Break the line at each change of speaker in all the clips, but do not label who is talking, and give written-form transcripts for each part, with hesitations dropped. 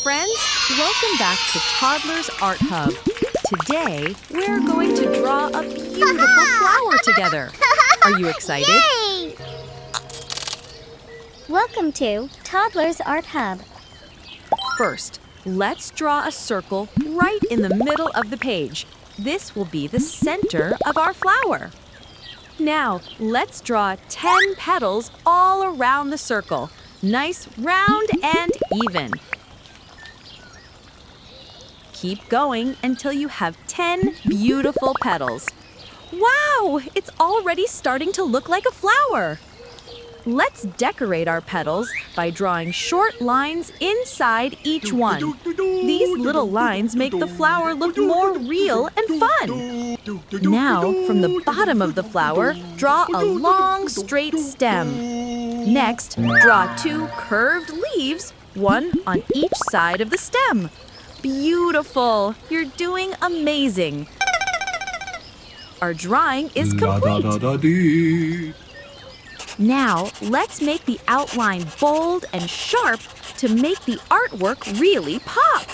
friends. Welcome back to Toddlers Art Hub. Today, we're going to draw a beautiful flower together. Are you excited?
Yay! Welcome to Toddlers Art Hub.
First, let's draw a circle right in the middle of the page. This will be the center of our flower. Now, let's draw 10 petals all around the circle. Nice, round, and even. Keep going until you have 10 beautiful petals. Wow, it's already starting to look like a flower. Let's decorate our petals by drawing short lines inside each one. These little lines make the flower look more real and fun. Now, from the bottom of the flower, draw a long, straight stem. Next, draw 2 curved leaves, one on each side of the stem. Beautiful! You're doing amazing. Our drawing is complete. Now, let's make the outline bold and sharp to make the artwork really pop.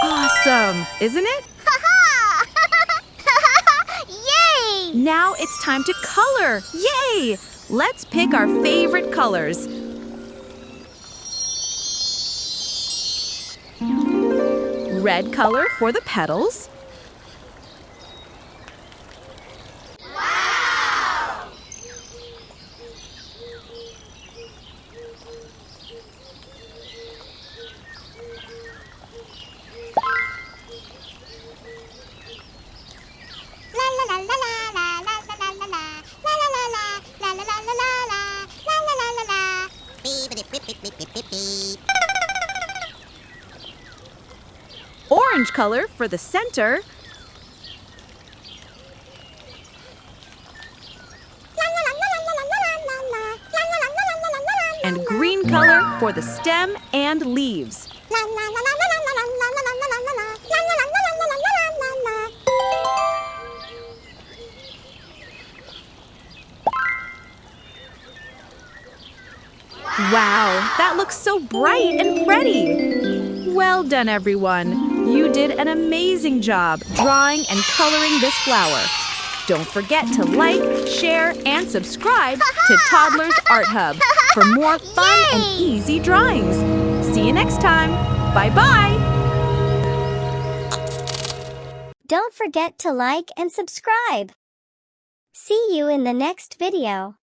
Awesome, isn't it?
Yay!
Now it's time to color. Yay! Let's pick our favorite colors. Red color for the petals.
Wow!
Orange color for the center. And green color for the stem and leaves. Wow, that looks so bright and pretty. Well done, everyone. You did an amazing job drawing and coloring this flower. Don't forget to like, share, and subscribe to Toddlers Art Hub for more fun and easy drawings. See you next time. Bye-bye.
Don't forget to like and subscribe. See you in the next video.